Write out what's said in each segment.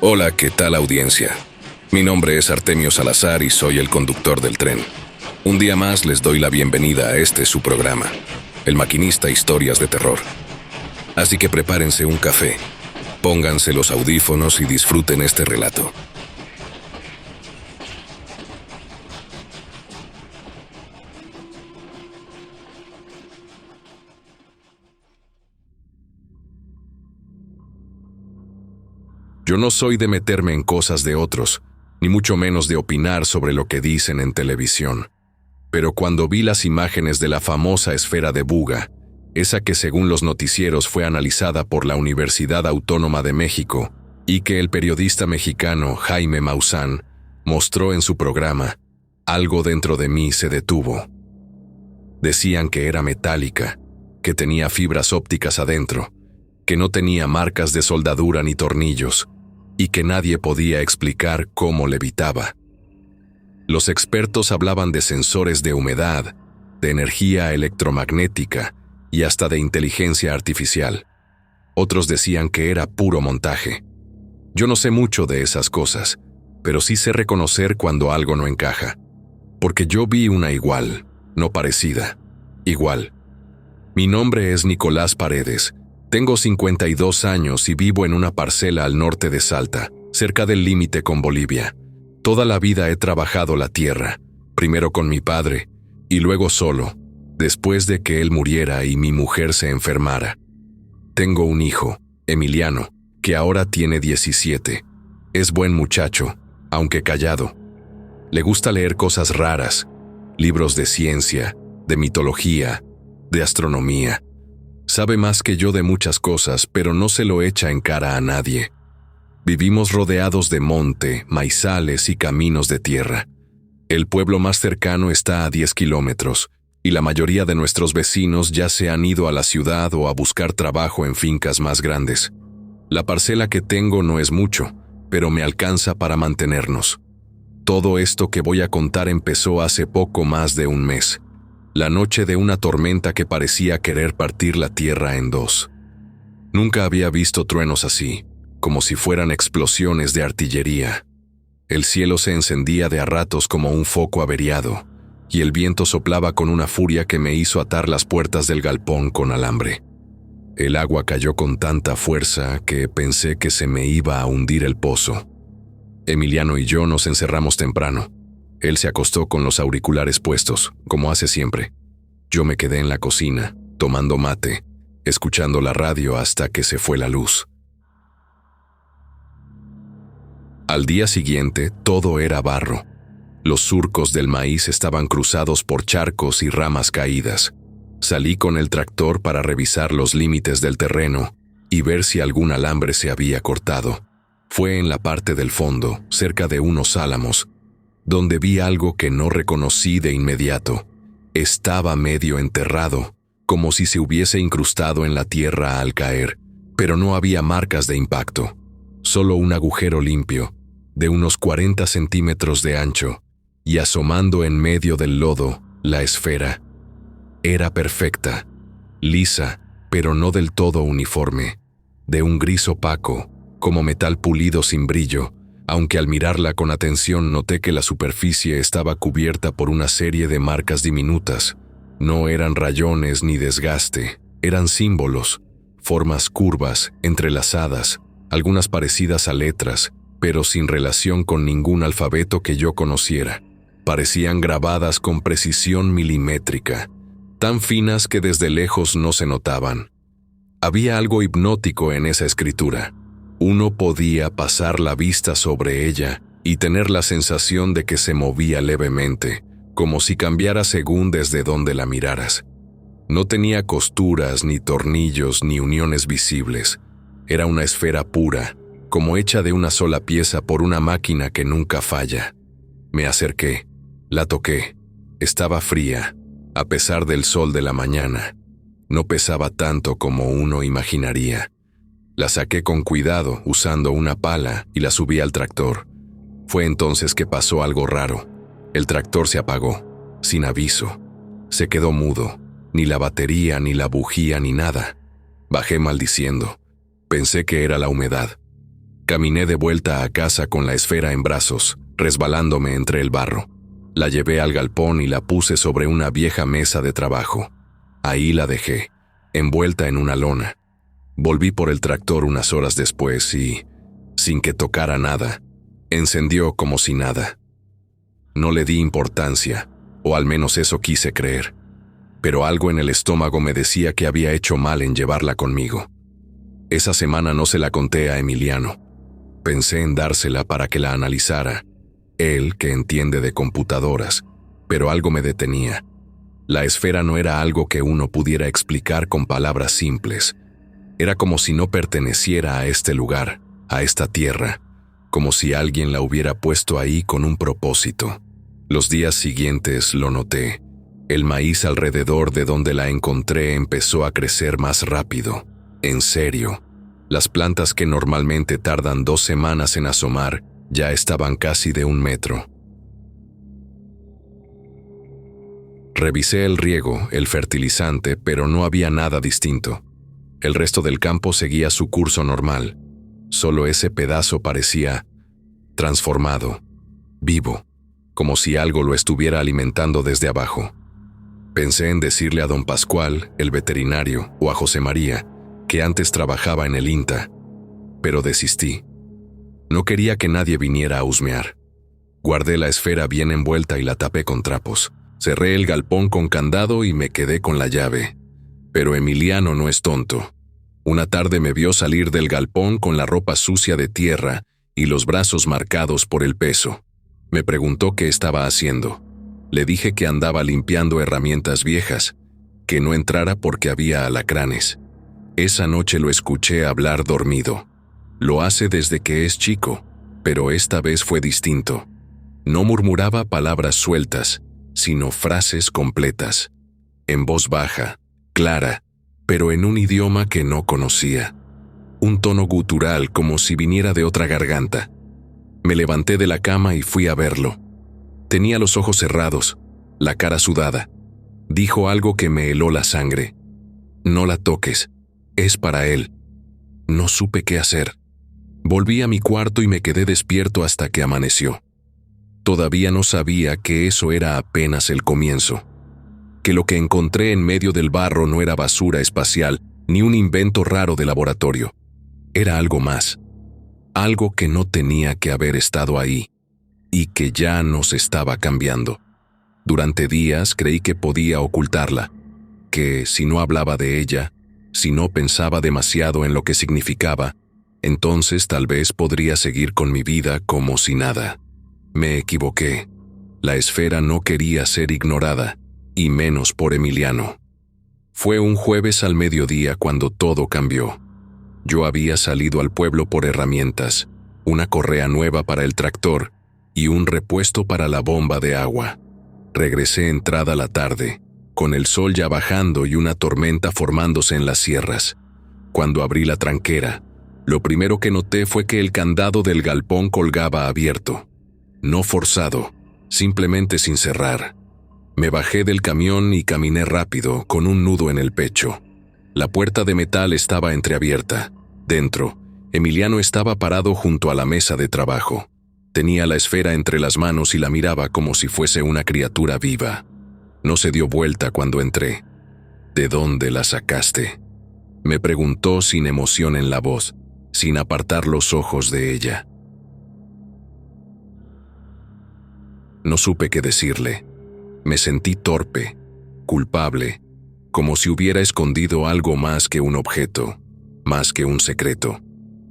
Hola, ¿qué tal audiencia? Mi nombre es Artemio Salazar y soy el conductor del tren. Un día más les doy la bienvenida a este su programa, El Maquinista Historias de Terror. Así que prepárense un café, pónganse los audífonos y disfruten este relato. Yo no soy de meterme en cosas de otros, ni mucho menos de opinar sobre lo que dicen en televisión. Pero cuando vi las imágenes de la famosa esfera de Buga, esa que según los noticieros fue analizada por la Universidad Autónoma de México, y que el periodista mexicano Jaime Maussan mostró en su programa, algo dentro de mí se detuvo. Decían que era metálica, que tenía fibras ópticas adentro, que no tenía marcas de soldadura ni tornillos, y que nadie podía explicar cómo levitaba. Los expertos hablaban de sensores de humedad, de energía electromagnética y hasta de inteligencia artificial. Otros decían que era puro montaje. Yo no sé mucho de esas cosas, pero sí sé reconocer cuando algo no encaja. Porque yo vi una igual, no parecida, igual. Mi nombre es Nicolás Paredes. Tengo 52 años y vivo en una parcela al norte de Salta, cerca del límite con Bolivia. Toda la vida he trabajado la tierra, primero con mi padre, y luego solo, después de que él muriera y mi mujer se enfermara. Tengo un hijo, Emiliano, que ahora tiene 17. Es buen muchacho, aunque callado. Le gusta leer cosas raras, libros de ciencia, de mitología, de astronomía. Sabe más que yo de muchas cosas, pero no se lo echa en cara a nadie. Vivimos rodeados de monte, maizales y caminos de tierra. El pueblo más cercano está a 10 kilómetros, y la mayoría de nuestros vecinos ya se han ido a la ciudad o a buscar trabajo en fincas más grandes. La parcela que tengo no es mucho, pero me alcanza para mantenernos. Todo esto que voy a contar empezó hace poco más de un mes. La noche de una tormenta que parecía querer partir la tierra en dos. Nunca había visto truenos así, como si fueran explosiones de artillería. El cielo se encendía de a ratos como un foco averiado, y el viento soplaba con una furia que me hizo atar las puertas del galpón con alambre. El agua cayó con tanta fuerza que pensé que se me iba a hundir el pozo. Emiliano y yo nos encerramos temprano. Él se acostó con los auriculares puestos, como hace siempre. Yo me quedé en la cocina, tomando mate, escuchando la radio hasta que se fue la luz. Al día siguiente, todo era barro. Los surcos del maíz estaban cruzados por charcos y ramas caídas. Salí con el tractor para revisar los límites del terreno y ver si algún alambre se había cortado. Fue en la parte del fondo, cerca de unos álamos, donde vi algo que no reconocí de inmediato. Estaba medio enterrado, como si se hubiese incrustado en la tierra al caer, pero no había marcas de impacto. Solo un agujero limpio, de unos 40 centímetros de ancho, y asomando en medio del lodo, la esfera. Era perfecta, lisa, pero no del todo uniforme, de un gris opaco, como metal pulido sin brillo, aunque al mirarla con atención noté que la superficie estaba cubierta por una serie de marcas diminutas. No eran rayones ni desgaste, eran símbolos, formas curvas, entrelazadas, algunas parecidas a letras, pero sin relación con ningún alfabeto que yo conociera. Parecían grabadas con precisión milimétrica, tan finas que desde lejos no se notaban. Había algo hipnótico en esa escritura. Uno podía pasar la vista sobre ella y tener la sensación de que se movía levemente, como si cambiara según desde donde la miraras. No tenía costuras, ni tornillos, ni uniones visibles. Era una esfera pura, como hecha de una sola pieza por una máquina que nunca falla. Me acerqué, la toqué. Estaba fría, a pesar del sol de la mañana. No pesaba tanto como uno imaginaría. La saqué con cuidado usando una pala y la subí al tractor. Fue entonces que pasó algo raro. El tractor se apagó, sin aviso. Se quedó mudo, ni la batería, ni la bujía, ni nada. Bajé maldiciendo. Pensé que era la humedad. Caminé de vuelta a casa con la esfera en brazos, resbalándome entre el barro. La llevé al galpón y la puse sobre una vieja mesa de trabajo. Ahí la dejé, envuelta en una lona. Volví por el tractor unas horas después y, sin que tocara nada, encendió como si nada. No le di importancia, o al menos eso quise creer, pero algo en el estómago me decía que había hecho mal en llevarla conmigo. Esa semana no se la conté a Emiliano. Pensé en dársela para que la analizara, él que entiende de computadoras, pero algo me detenía. La esfera no era algo que uno pudiera explicar con palabras simples. Era como si no perteneciera a este lugar, a esta tierra, como si alguien la hubiera puesto ahí con un propósito. Los días siguientes lo noté. El maíz alrededor de donde la encontré empezó a crecer más rápido. En serio, las plantas que normalmente tardan 2 semanas en asomar ya estaban casi de 1 metro. Revisé el riego, el fertilizante, pero no había nada distinto. El resto del campo seguía su curso normal. Solo ese pedazo parecía transformado, vivo, como si algo lo estuviera alimentando desde abajo. Pensé en decirle a don Pascual, el veterinario, o a José María, que antes trabajaba en el INTA, pero desistí. No quería que nadie viniera a husmear. Guardé la esfera bien envuelta y la tapé con trapos. Cerré el galpón con candado y me quedé con la llave. Pero Emiliano no es tonto. Una tarde me vio salir del galpón con la ropa sucia de tierra y los brazos marcados por el peso. Me preguntó qué estaba haciendo. Le dije que andaba limpiando herramientas viejas, que no entrara porque había alacranes. Esa noche lo escuché hablar dormido. Lo hace desde que es chico, pero esta vez fue distinto. No murmuraba palabras sueltas, sino frases completas, en voz baja, clara, pero en un idioma que no conocía. Un tono gutural como si viniera de otra garganta. Me levanté de la cama y fui a verlo. Tenía los ojos cerrados, la cara sudada. Dijo algo que me heló la sangre. No la toques, es para él. No supe qué hacer. Volví a mi cuarto y me quedé despierto hasta que amaneció. Todavía no sabía que eso era apenas el comienzo. Que lo que encontré en medio del barro no era basura espacial ni un invento raro de laboratorio. Era algo más. Algo que no tenía que haber estado ahí y que ya nos estaba cambiando. Durante días creí que podía ocultarla, que si no hablaba de ella, si no pensaba demasiado en lo que significaba, entonces tal vez podría seguir con mi vida como si nada. Me equivoqué. La esfera no quería ser ignorada, y menos por Emiliano. Fue un jueves al mediodía cuando todo cambió. Yo había salido al pueblo por herramientas, una correa nueva para el tractor y un repuesto para la bomba de agua. Regresé entrada la tarde, con el sol ya bajando y una tormenta formándose en las sierras. Cuando abrí la tranquera, lo primero que noté fue que el candado del galpón colgaba abierto. No forzado, simplemente sin cerrar. Me bajé del camión y caminé rápido, con un nudo en el pecho. La puerta de metal estaba entreabierta. Dentro, Emiliano estaba parado junto a la mesa de trabajo. Tenía la esfera entre las manos y la miraba como si fuese una criatura viva. No se dio vuelta cuando entré. ¿De dónde la sacaste?, me preguntó sin emoción en la voz, sin apartar los ojos de ella. No supe qué decirle. Me sentí torpe, culpable, como si hubiera escondido algo más que un objeto, más que un secreto.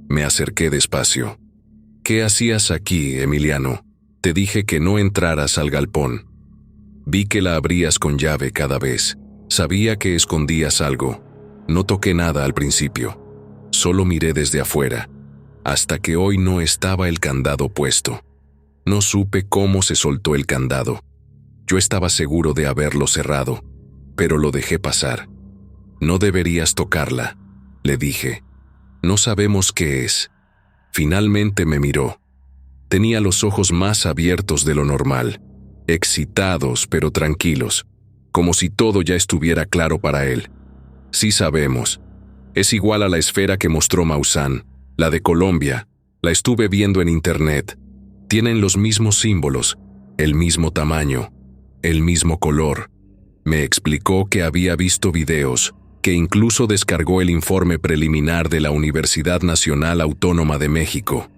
Me acerqué despacio. ¿Qué hacías aquí, Emiliano? Te dije que no entraras al galpón. Vi que la abrías con llave cada vez. Sabía que escondías algo. No toqué nada al principio. Solo miré desde afuera, hasta que hoy no estaba el candado puesto. No supe cómo se soltó el candado. Yo estaba seguro de haberlo cerrado, pero lo dejé pasar. No deberías tocarla, le dije. No sabemos qué es. Finalmente me miró. Tenía los ojos más abiertos de lo normal, excitados pero tranquilos, como si todo ya estuviera claro para él. Sí sabemos. Es igual a la esfera que mostró Maussan, la de Colombia, La estuve viendo en internet. Tienen los mismos símbolos, el mismo tamaño, el mismo color. Me explicó que había visto videos, que incluso descargó el informe preliminar de la Universidad Nacional Autónoma de México.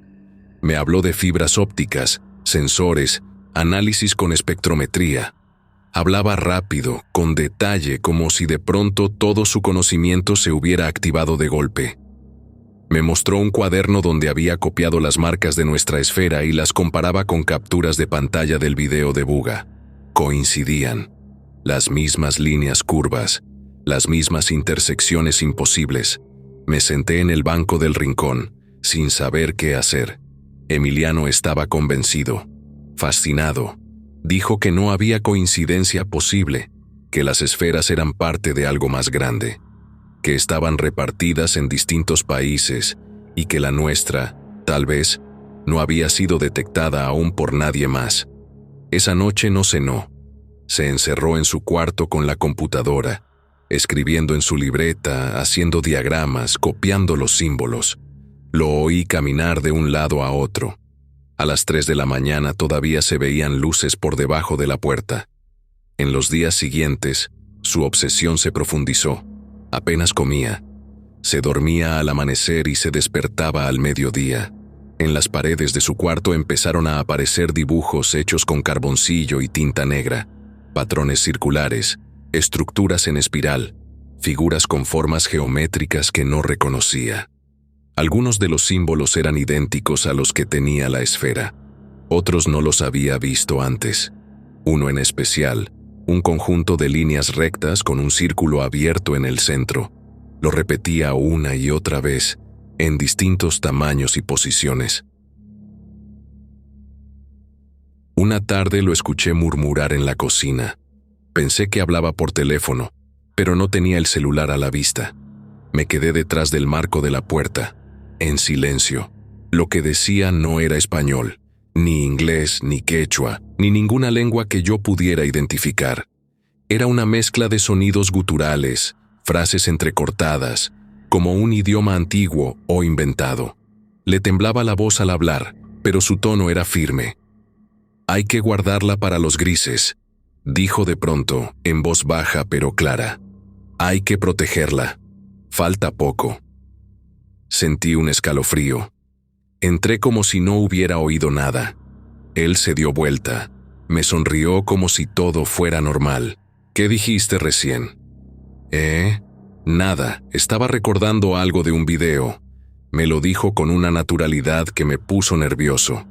Me habló de fibras ópticas, sensores, análisis con espectrometría. Hablaba rápido, con detalle, como si de pronto todo su conocimiento se hubiera activado de golpe. Me mostró un cuaderno donde había copiado las marcas de nuestra esfera y las comparaba con capturas de pantalla del video de Buga. Coincidían. Las mismas líneas curvas, las mismas intersecciones imposibles. Me senté en el banco del rincón, sin saber qué hacer. Emiliano estaba convencido, fascinado. Dijo que no había coincidencia posible, que las esferas eran parte de algo más grande, que estaban repartidas en distintos países y que la nuestra, tal vez, no había sido detectada aún por nadie más. Esa noche no cenó. Se encerró en su cuarto con la computadora, escribiendo en su libreta, haciendo diagramas, copiando los símbolos. Lo oí caminar de un lado a otro. A las 3 de la mañana todavía se veían luces por debajo de la puerta. En los días siguientes, su obsesión se profundizó. Apenas comía. Se dormía al amanecer y se despertaba al mediodía. En las paredes de su cuarto empezaron a aparecer dibujos hechos con carboncillo y tinta negra, patrones circulares, estructuras en espiral, figuras con formas geométricas que no reconocía. Algunos de los símbolos eran idénticos a los que tenía la esfera. Otros no los había visto antes. Uno en especial, un conjunto de líneas rectas con un círculo abierto en el centro. Lo repetía una y otra vez, en distintos tamaños y posiciones. Una tarde lo escuché murmurar en la cocina. Pensé que hablaba por teléfono, pero no tenía el celular a la vista. Me quedé detrás del marco de la puerta, en silencio. Lo que decía no era español, ni inglés, ni quechua, ni ninguna lengua que yo pudiera identificar. Era una mezcla de sonidos guturales, frases entrecortadas, como un idioma antiguo o inventado. Le temblaba la voz al hablar, pero su tono era firme. «Hay que guardarla para los grises», dijo de pronto, en voz baja pero clara. «Hay que protegerla. Falta poco». Sentí un escalofrío. Entré como si no hubiera oído nada. Él se dio vuelta. Me sonrió como si todo fuera normal. «¿Qué dijiste recién?» Nada, estaba recordando algo de un video. Me lo dijo con una naturalidad que me puso nervioso.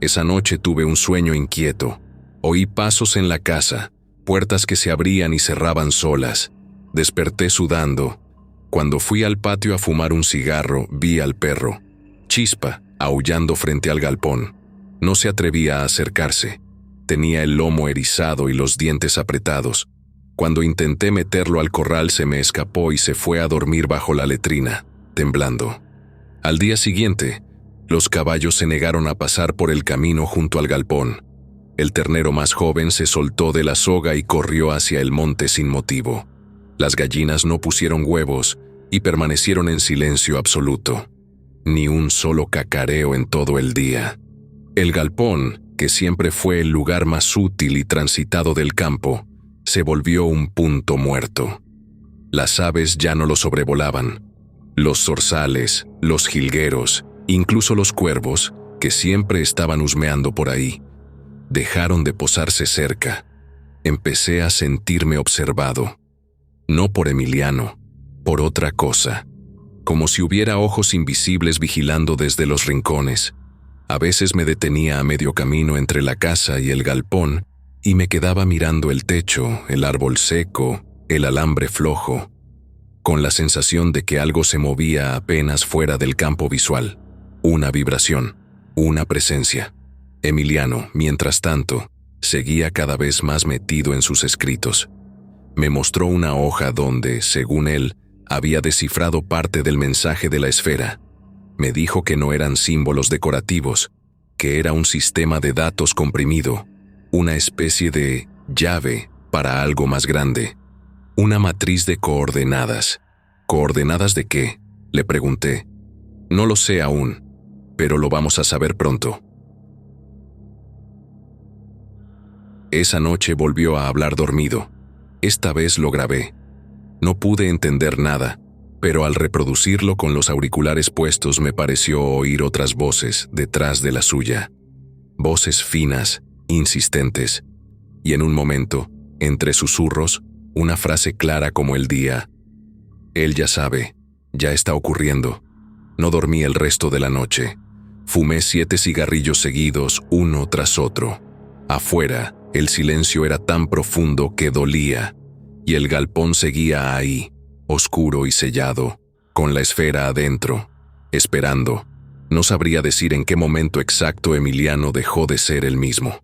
Esa noche tuve un sueño inquieto. Oí pasos en la casa, puertas que se abrían y cerraban solas. Desperté sudando. Cuando fui al patio a fumar un cigarro, vi al perro, Chispa, aullando frente al galpón. No se atrevía a acercarse. Tenía el lomo erizado y los dientes apretados. Cuando intenté meterlo al corral se me escapó y se fue a dormir bajo la letrina, temblando. Al día siguiente, los caballos se negaron a pasar por el camino junto al galpón. El ternero más joven se soltó de la soga y corrió hacia el monte sin motivo. Las gallinas no pusieron huevos y permanecieron en silencio absoluto. Ni un solo cacareo en todo el día. El galpón, que siempre fue el lugar más útil y transitado del campo, se volvió un punto muerto. Las aves ya no lo sobrevolaban. Los zorzales, los jilgueros, incluso los cuervos, que siempre estaban husmeando por ahí, dejaron de posarse cerca. Empecé a sentirme observado. No por Emiliano, por otra cosa. Como si hubiera ojos invisibles vigilando desde los rincones. A veces me detenía a medio camino entre la casa y el galpón y me quedaba mirando el techo, el árbol seco, el alambre flojo, con la sensación de que algo se movía apenas fuera del campo visual. Una vibración, una presencia. Emiliano, mientras tanto, seguía cada vez más metido en sus escritos. Me mostró una hoja donde, según él, había descifrado parte del mensaje de la esfera. Me dijo que no eran símbolos decorativos, que era un sistema de datos comprimido, una especie de llave para algo más grande, una matriz de coordenadas. ¿Coordenadas de qué?, le pregunté. No lo sé aún. pero lo vamos a saber pronto. Esa noche volvió a hablar dormido. Esta vez lo grabé. No pude entender nada, pero al reproducirlo con los auriculares puestos me pareció oír otras voces detrás de la suya. Voces finas, insistentes, y en un momento, entre susurros, una frase clara como el día. Él ya sabe, ya está ocurriendo. No dormí el resto de la noche. Fumé 7 cigarrillos seguidos, uno tras otro. Afuera, el silencio era tan profundo que dolía, y el galpón seguía ahí, oscuro y sellado, con la esfera adentro, esperando. No sabría decir en qué momento exacto Emiliano dejó de ser el mismo.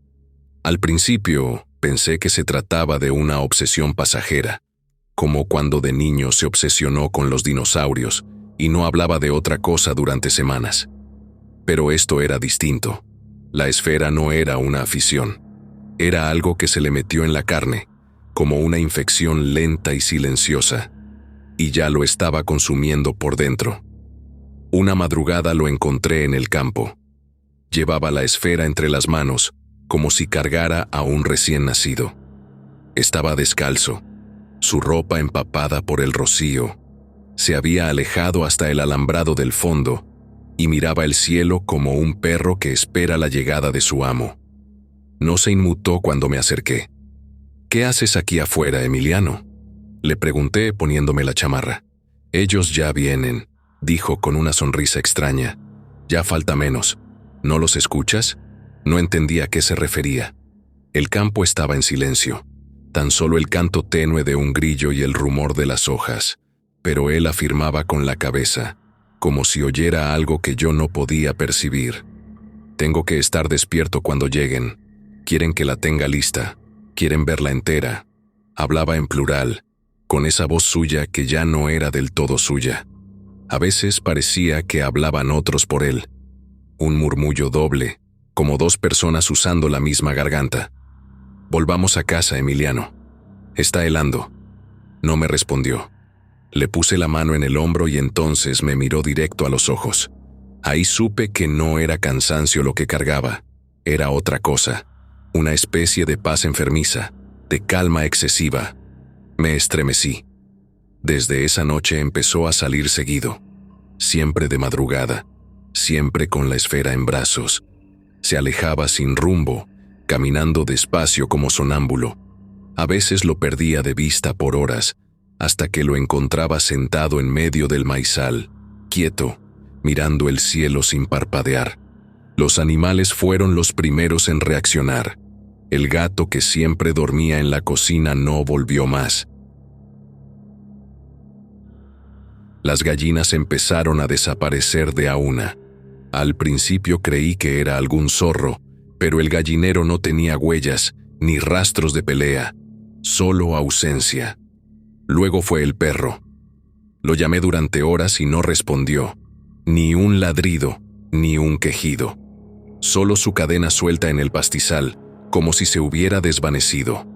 Al principio, pensé que se trataba de una obsesión pasajera, como cuando de niño se obsesionó con los dinosaurios y no hablaba de otra cosa durante semanas. Pero esto era distinto. La esfera no era una afición. Era algo que se le metió en la carne, como una infección lenta y silenciosa, y ya lo estaba consumiendo por dentro. Una madrugada lo encontré en el campo. Llevaba la esfera entre las manos, como si cargara a un recién nacido. Estaba descalzo, su ropa empapada por el rocío. Se había alejado hasta el alambrado del fondo y miraba el cielo como un perro que espera la llegada de su amo. No se inmutó cuando me acerqué. «¿Qué haces aquí afuera, Emiliano?», le pregunté poniéndome la chamarra. «Ellos ya vienen», dijo con una sonrisa extraña. «Ya falta menos. ¿No los escuchas?». No entendía a qué se refería. El campo estaba en silencio. Tan solo el canto tenue de un grillo y el rumor de las hojas. Pero él afirmaba con la cabeza, como si oyera algo que yo no podía percibir. «Tengo que estar despierto cuando lleguen. Quieren que la tenga lista. Quieren verla entera». Hablaba en plural, con esa voz suya que ya no era del todo suya. A veces parecía que hablaban otros por él. Un murmullo doble, como 2 personas usando la misma garganta. «Volvamos a casa, Emiliano. Está helando». No me respondió. Le puse la mano en el hombro y entonces me miró directo a los ojos. Ahí supe que no era cansancio lo que cargaba. Era otra cosa. Una especie de paz enfermiza, de calma excesiva. Me estremecí. Desde esa noche empezó a salir seguido. Siempre de madrugada. Siempre con la esfera en brazos. Se alejaba sin rumbo, caminando despacio como sonámbulo. A veces lo perdía de vista por horas, hasta que lo encontraba sentado en medio del maizal, quieto, mirando el cielo sin parpadear. Los animales fueron los primeros en reaccionar. El gato que siempre dormía en la cocina no volvió más. Las gallinas empezaron a desaparecer de a una. Al principio creí que era algún zorro, pero el gallinero no tenía huellas ni rastros de pelea, solo ausencia. Luego fue el perro. Lo llamé durante horas y no respondió. Ni un ladrido, ni un quejido. Solo su cadena suelta en el pastizal, como si se hubiera desvanecido.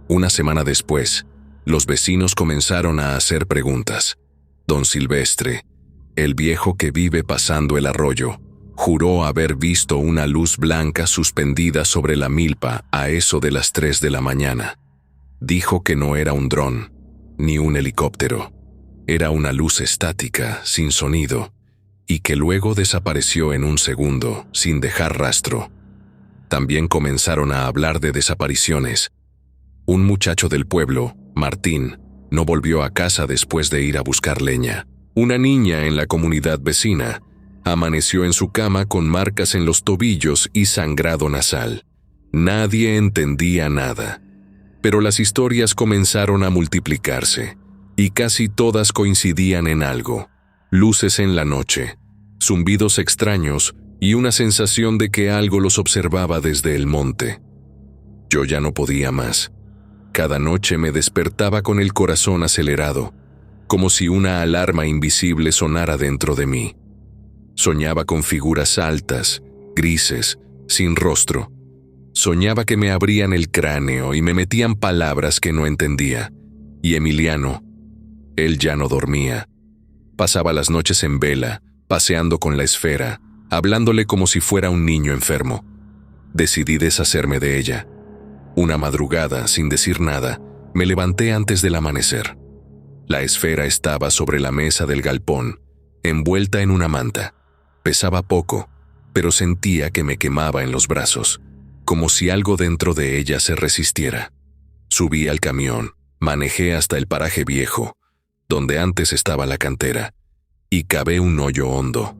Una semana después, los vecinos comenzaron a hacer preguntas. Don Silvestre, el viejo que vive pasando el arroyo, juró haber visto una luz blanca suspendida sobre la milpa a eso de las 3 de la mañana. Dijo que no era un dron, ni un helicóptero. Era una luz estática, sin sonido, y que luego desapareció en un segundo, sin dejar rastro. También comenzaron a hablar de desapariciones. Un muchacho del pueblo, Martín, no volvió a casa después de ir a buscar leña. Una niña en la comunidad vecina amaneció en su cama con marcas en los tobillos y sangrado nasal. Nadie entendía nada. Pero las historias comenzaron a multiplicarse, y casi todas coincidían en algo. Luces en la noche, zumbidos extraños y una sensación de que algo los observaba desde el monte. Yo ya no podía más. Cada noche me despertaba con el corazón acelerado, como si una alarma invisible sonara dentro de mí. Soñaba con figuras altas, grises, sin rostro. Soñaba que me abrían el cráneo y me metían palabras que no entendía. Y Emiliano, él ya no dormía. Pasaba las noches en vela, paseando con la esfera, hablándole como si fuera un niño enfermo. Decidí deshacerme de ella. Una madrugada, sin decir nada, me levanté antes del amanecer. La esfera estaba sobre la mesa del galpón, envuelta en una manta. Pesaba poco, pero sentía que me quemaba en los brazos, como si algo dentro de ella se resistiera. Subí al camión, manejé hasta el paraje viejo, donde antes estaba la cantera, y cavé un hoyo hondo.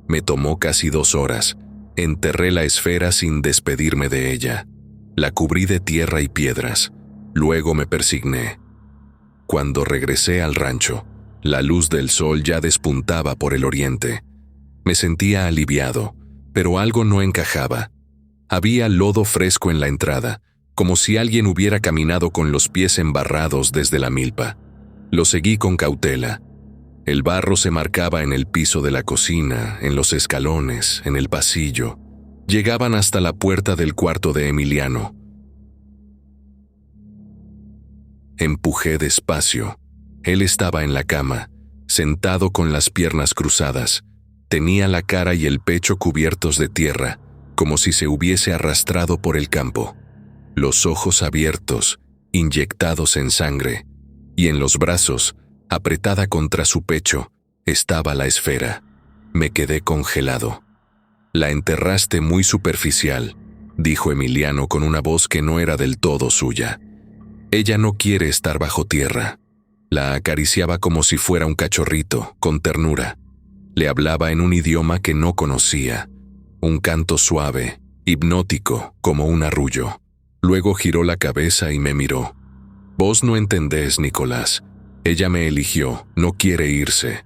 Me tomó casi 2 horas. Enterré la esfera sin despedirme de ella. La cubrí de tierra y piedras. Luego me persigné. Cuando regresé al rancho, la luz del sol ya despuntaba por el oriente. Me sentía aliviado, pero algo no encajaba. Había lodo fresco en la entrada, como si alguien hubiera caminado con los pies embarrados desde la milpa. Lo seguí con cautela. El barro se marcaba en el piso de la cocina, en los escalones, en el pasillo. Llegaban hasta la puerta del cuarto de Emiliano. Empujé despacio. Él estaba en la cama, sentado con las piernas cruzadas. Tenía la cara y el pecho cubiertos de tierra, como si se hubiese arrastrado por el campo. Los ojos abiertos, inyectados en sangre, y en los brazos, apretada contra su pecho, estaba la esfera. Me quedé congelado. «La enterraste muy superficial», dijo Emiliano con una voz que no era del todo suya. «Ella no quiere estar bajo tierra». La acariciaba como si fuera un cachorrito, con ternura. Le hablaba en un idioma que no conocía, un canto suave, hipnótico, como un arrullo. Luego giró la cabeza y me miró. «Vos no entendés, Nicolás. Ella me eligió, no quiere irse».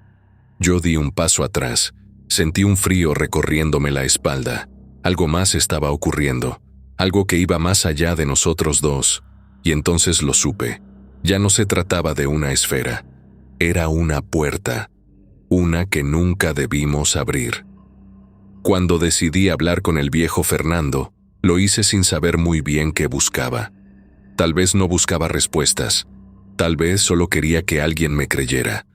Yo di un paso atrás. Sentí un frío recorriéndome la espalda. Algo más estaba ocurriendo, algo que iba más allá de nosotros dos, y entonces lo supe. Ya no se trataba de una esfera, era una puerta, una que nunca debimos abrir. Cuando decidí hablar con el viejo Fernando, lo hice sin saber muy bien qué buscaba. Tal vez no buscaba respuestas, tal vez solo quería que alguien me creyera.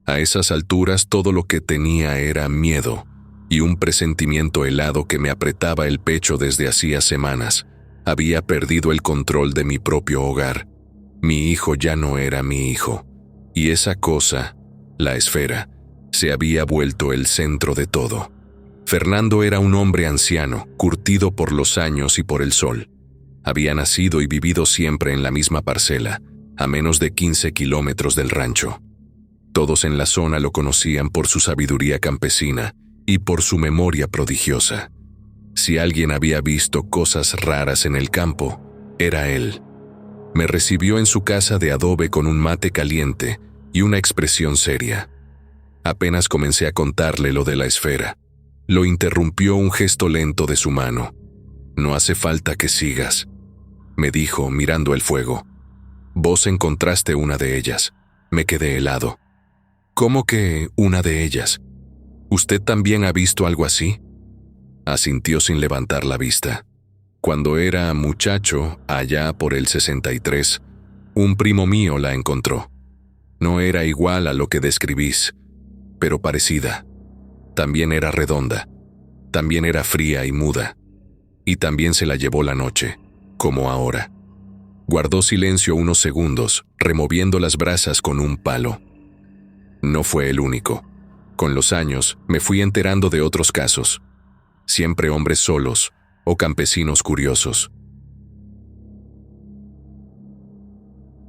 A esas alturas todo lo que tenía era miedo y un presentimiento helado que me apretaba el pecho desde hacía semanas. Había perdido el control de mi propio hogar. Mi hijo ya no era mi hijo, y esa cosa, la esfera, se había vuelto el centro de todo. Fernando era un hombre anciano, curtido por los años y por el sol. Había nacido y vivido siempre en la misma parcela, a menos de 15 kilómetros del rancho. Todos en la zona lo conocían por su sabiduría campesina y por su memoria prodigiosa. Si alguien había visto cosas raras en el campo, era él. Me recibió en su casa de adobe con un mate caliente y una expresión seria. Apenas comencé a contarle lo de la esfera. Lo interrumpió un gesto lento de su mano. «No hace falta que sigas», me dijo mirando el fuego. «Vos encontraste una de ellas». Me quedé helado. «¿Cómo que una de ellas? ¿Usted también ha visto algo así?» Asintió sin levantar la vista. «Cuando era muchacho, allá por el 63, un primo mío la encontró. No era igual a lo que describís, pero parecida. También era redonda, también era fría y muda, y también se la llevó la noche, como ahora». Guardó silencio unos segundos, removiendo las brasas con un palo. No fue el único. Con los años, me fui enterando de otros casos. Siempre hombres solos o campesinos curiosos.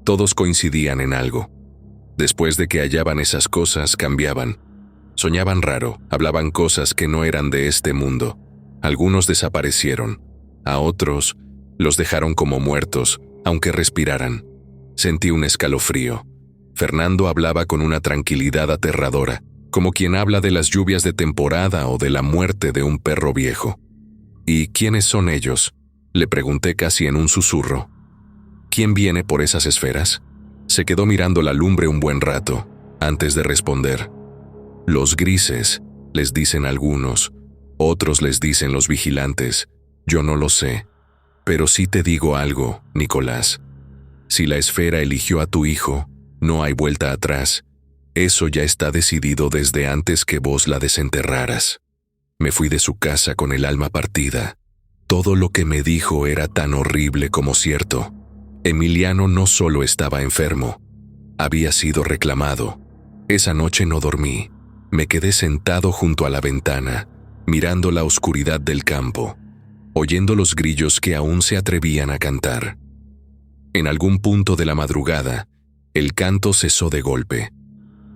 Todos coincidían en algo. Después de que hallaban esas cosas, cambiaban. Soñaban raro, hablaban cosas que no eran de este mundo. Algunos desaparecieron. A otros, los dejaron como muertos, aunque respiraran. Sentí un escalofrío. Fernando hablaba con una tranquilidad aterradora, como quien habla de las lluvias de temporada o de la muerte de un perro viejo. «¿Y quiénes son ellos?», le pregunté casi en un susurro. «¿Quién viene por esas esferas?». Se quedó mirando la lumbre un buen rato, antes de responder. «Los grises», les dicen algunos, otros les dicen los vigilantes, yo no lo sé. Pero sí te digo algo, Nicolás. Si la esfera eligió a tu hijo, no hay vuelta atrás. Eso ya está decidido desde antes que vos la desenterraras». Me fui de su casa con el alma partida. Todo lo que me dijo era tan horrible como cierto. Emiliano no solo estaba enfermo, había sido reclamado. Esa noche no dormí. Me quedé sentado junto a la ventana, mirando la oscuridad del campo, oyendo los grillos que aún se atrevían a cantar. En algún punto de la madrugada, el canto cesó de golpe.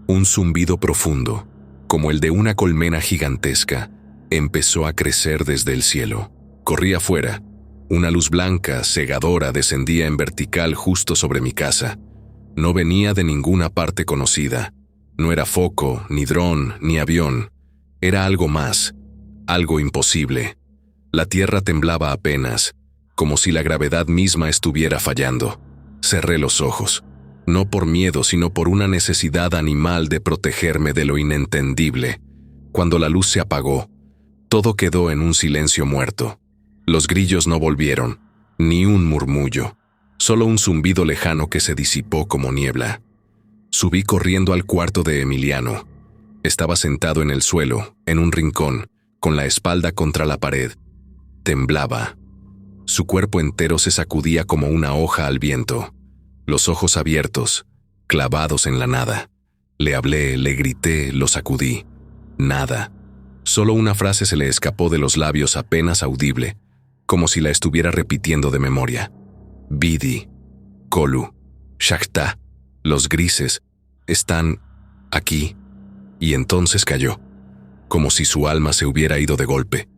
Un zumbido profundo, como el de una colmena gigantesca, empezó a crecer desde el cielo. Corrí afuera. Una luz blanca, cegadora, descendía en vertical justo sobre mi casa. No venía de ninguna parte conocida. No era foco, ni dron, ni avión. Era algo más, algo imposible. La tierra temblaba apenas, como si la gravedad misma estuviera fallando. Cerré los ojos, no por miedo, sino por una necesidad animal de protegerme de lo inentendible. Cuando la luz se apagó, todo quedó en un silencio muerto. Los grillos no volvieron, ni un murmullo, solo un zumbido lejano que se disipó como niebla. Subí corriendo al cuarto de Emiliano. Estaba sentado en el suelo, en un rincón, con la espalda contra la pared. Temblaba. Su cuerpo entero se sacudía como una hoja al viento. Los ojos abiertos, clavados en la nada. Le hablé, le grité, lo sacudí. Nada. Solo una frase se le escapó de los labios apenas audible, como si la estuviera repitiendo de memoria. Vidi, Kolu, Shakta, los grises, están aquí. Y entonces cayó, como si su alma se hubiera ido de golpe.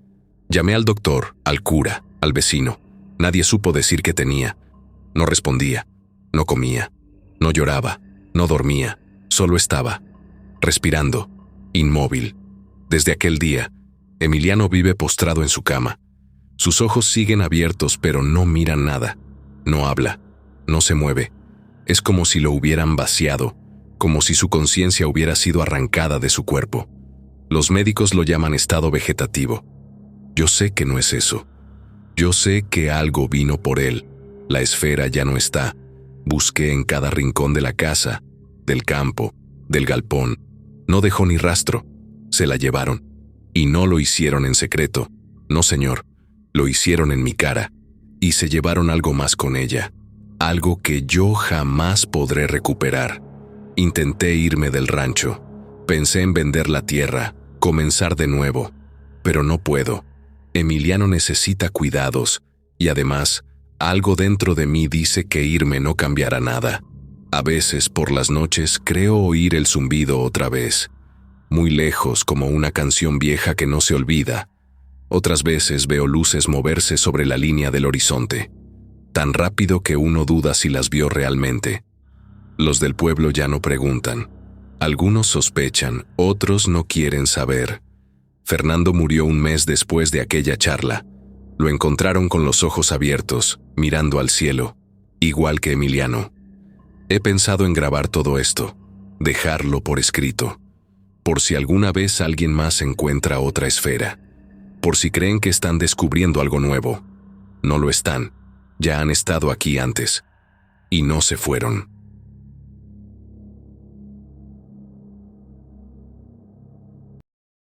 Llamé al doctor, al cura, al vecino. Nadie supo decir qué tenía. No respondía, no comía, no lloraba, no dormía, solo estaba, respirando, inmóvil. Desde aquel día, Emiliano vive postrado en su cama. Sus ojos siguen abiertos, pero no miran nada. No habla, no se mueve. Es como si lo hubieran vaciado, como si su conciencia hubiera sido arrancada de su cuerpo. Los médicos lo llaman estado vegetativo. Yo sé que no es eso. Yo sé que algo vino por él. La esfera ya no está. Busqué en cada rincón de la casa, del campo, del galpón. No dejó ni rastro. Se la llevaron. Y no lo hicieron en secreto. No, señor. Lo hicieron en mi cara. Y se llevaron algo más con ella. Algo que yo jamás podré recuperar. Intenté irme del rancho. Pensé en vender la tierra, comenzar de nuevo. Pero no puedo. Emiliano necesita cuidados. Y además, algo dentro de mí dice que irme no cambiará nada. A veces, por las noches, creo oír el zumbido otra vez. Muy lejos, como una canción vieja que no se olvida. Otras veces veo luces moverse sobre la línea del horizonte, tan rápido que uno duda si las vio realmente. Los del pueblo ya no preguntan. Algunos sospechan, otros no quieren saber. Fernando murió un mes después de aquella charla. Lo encontraron con los ojos abiertos, mirando al cielo, igual que Emiliano. He pensado en grabar todo esto, dejarlo por escrito, por si alguna vez alguien más encuentra otra esfera. Por si creen que están descubriendo algo nuevo. No lo están. Ya han estado aquí antes. Y no se fueron.